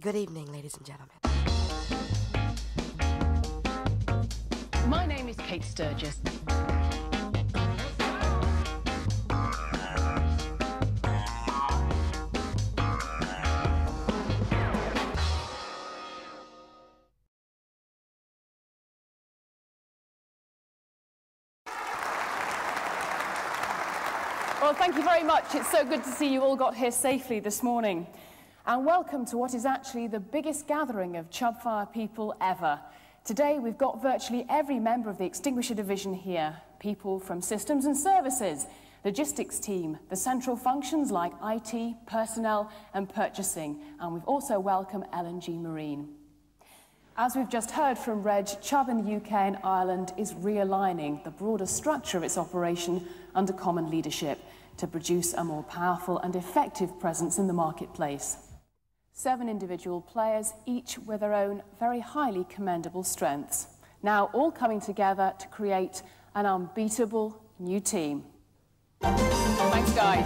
Good evening, ladies and gentlemen. My name is Kate Sturgess. Well, thank you very much. It's so good to see you all got here safely this morning. And welcome to what is actually the biggest gathering of Chubfire people ever. Today we've got virtually every member of the Extinguisher Division here. People from Systems and Services, Logistics team, the central functions like IT, personnel and purchasing. And we've also welcomed L&G Marine. As we've just heard from Reg, Chubb in the UK and Ireland is realigning the broader structure of its operation under common leadership to produce a more powerful and effective presence in the marketplace. 7 individual players, each with their own very highly commendable strengths, now all coming together to create an unbeatable new team. Thanks, guys.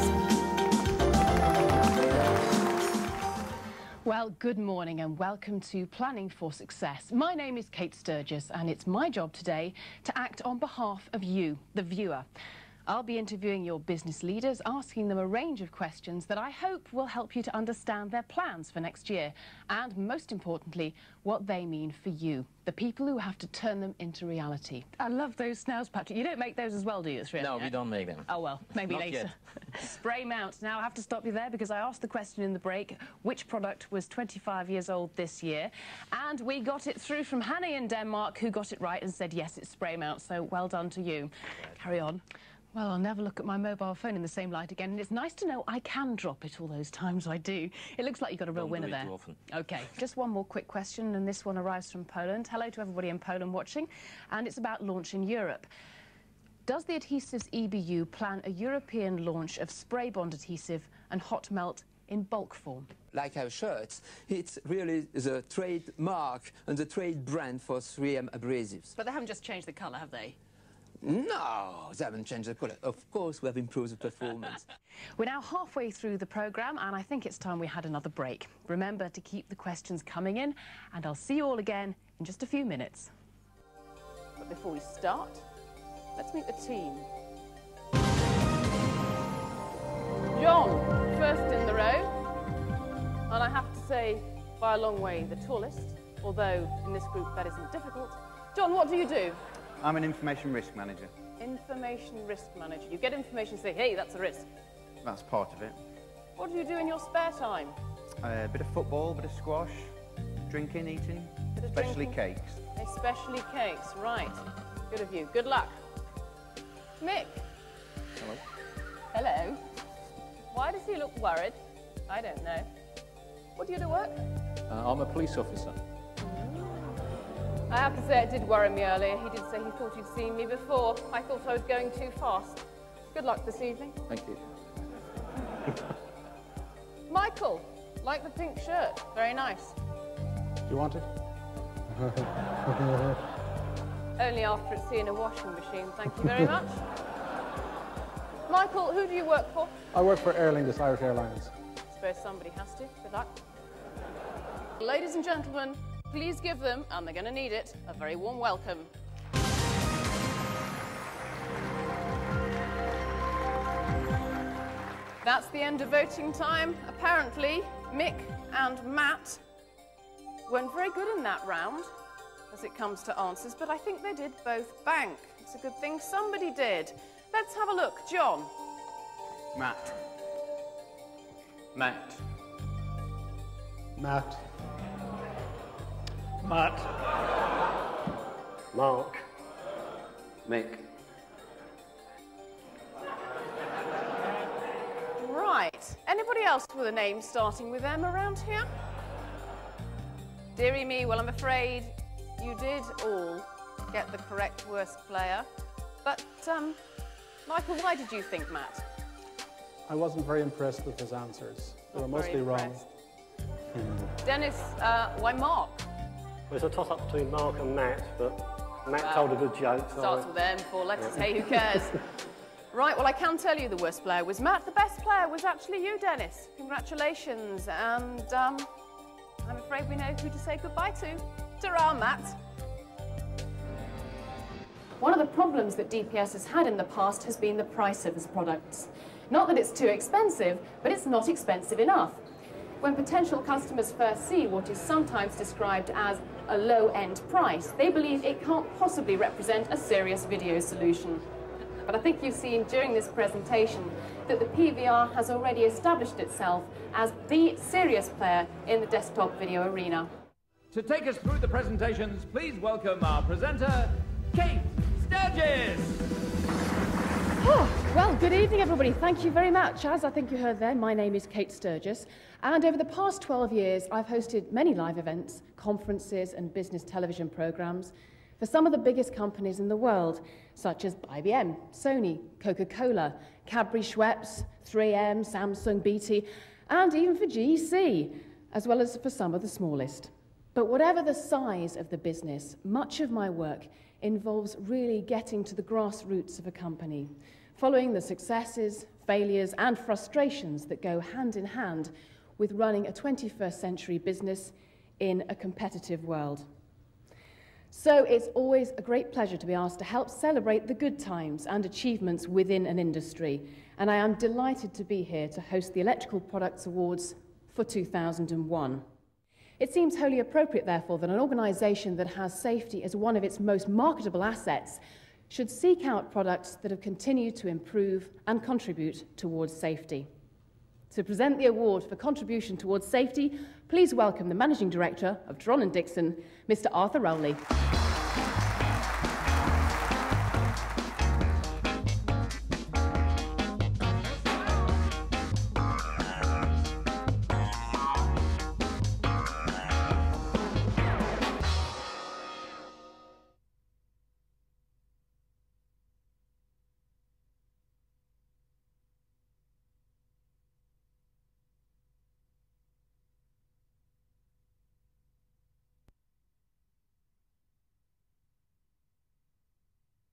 Well, good morning and welcome to Planning for Success. My name is Kate Sturgess and it's my job today to act on behalf of you, the viewer. I'll be interviewing your business leaders, asking them a range of questions that I hope will help you to understand their plans for next year and, most importantly, what they mean for you, the people who have to turn them into reality. I love those snails, Patrick. You don't make those as well, do you? No, we don't make them. Oh, well, maybe Not later. Yet. Spray mount. Now, I have to stop you there because I asked the question in the break, which product was 25 years old this year? And we got it through from Hanny in Denmark, who got it right and said, yes, it's spray mount, so well done to you. Right. Carry on. Well, I'll never look at my mobile phone in the same light again, and it's nice to know I can drop it all those times I do. It looks like you've got a real winner there. Too often. OK, just one more quick question, and this one arrives from Poland. Hello to everybody in Poland watching, and it's about launch in Europe. Does the Adhesives EBU plan a European launch of spray bond adhesive and hot melt in bulk form? Like our shirts, it's really the trademark and the trade brand for 3M abrasives. But they haven't just changed the colour, have they? No, they haven't changed the colour. Of course, we have improved the performance. We're now halfway through the programme, and I think it's time we had another break. Remember to keep the questions coming in, and I'll see you all again in just a few minutes. But before we start, let's meet the team. John, first in the row, and I have to say, by a long way, the tallest, although in this group that isn't difficult. John, what do you do? I'm an information risk manager. Information risk manager. You get information and say, hey, that's a risk. That's part of it. What do you do in your spare time? A bit of football, a bit of squash, drinking, eating, especially cakes. Especially cakes, right. Good of you. Good luck. Mick. Hello. Hello. Why does he look worried? I don't know. What do you do work? I'm a police officer. I have to say it did worry me earlier. He did say he thought he'd seen me before. I thought I was going too fast. Good luck this evening. Thank you. Michael, like the pink shirt. Very nice. Do you want it? Only after it's seen a washing machine, thank you very much. Michael, who do you work for? I work for Aer Lingus, Irish Airlines. I suppose somebody has to. Good luck. Ladies and gentlemen, please give them, and they're going to need it, a very warm welcome. That's the end of voting time. Apparently, Mick and Matt weren't very good in that round as it comes to answers, but I think they did both bank. It's a good thing somebody did. Let's have a look. John. Matt. Matt. Matt. Mark. Mick. Right. Anybody else with a name starting with M around here? Dearie me, well, I'm afraid you did all get the correct worst player. But, Michael, why did you think Matt? I wasn't very impressed with his answers. They were mostly wrong. Dennis, why Mark? Well, it's a toss-up between Mark and Matt, but Matt told a good joke. So starts with M, 4 letters, hey, who cares? Right, well, I can tell you the worst player was Matt. The best player was actually you, Dennis. Congratulations. And I'm afraid we know who to say goodbye to. Ta-ra, Matt. One of the problems that DPS has had in the past has been the price of its products. Not that it's too expensive, but it's not expensive enough. When potential customers first see what is sometimes described as a low-end price, they believe it can't possibly represent a serious video solution. But I think you've seen during this presentation that the PVR has already established itself as the serious player in the desktop video arena. To take us through the presentations, please welcome our presenter, Kate Sturgess. Oh, well, good evening, everybody. Thank you very much. As I think you heard there, my name is Kate Sturgess, and over the past 12 years, I've hosted many live events, conferences, and business television programs for some of the biggest companies in the world, such as IBM, Sony, Coca-Cola, Cadbury, Schweppes, 3M, Samsung, BT, and even for GEC, as well as for some of the smallest. But whatever the size of the business, much of my work involves really getting to the grassroots of a company, following the successes, failures, and frustrations that go hand in hand with running a 21st century business in a competitive world. So it's always a great pleasure to be asked to help celebrate the good times and achievements within an industry, and I am delighted to be here to host the Electrical Products Awards for 2001. It seems wholly appropriate, therefore, that an organisation that has safety as one of its most marketable assets should seek out products that have continued to improve and contribute towards safety. To present the award for contribution towards safety, please welcome the Managing Director of Tron & Dixon, Mr. Arthur Rowley.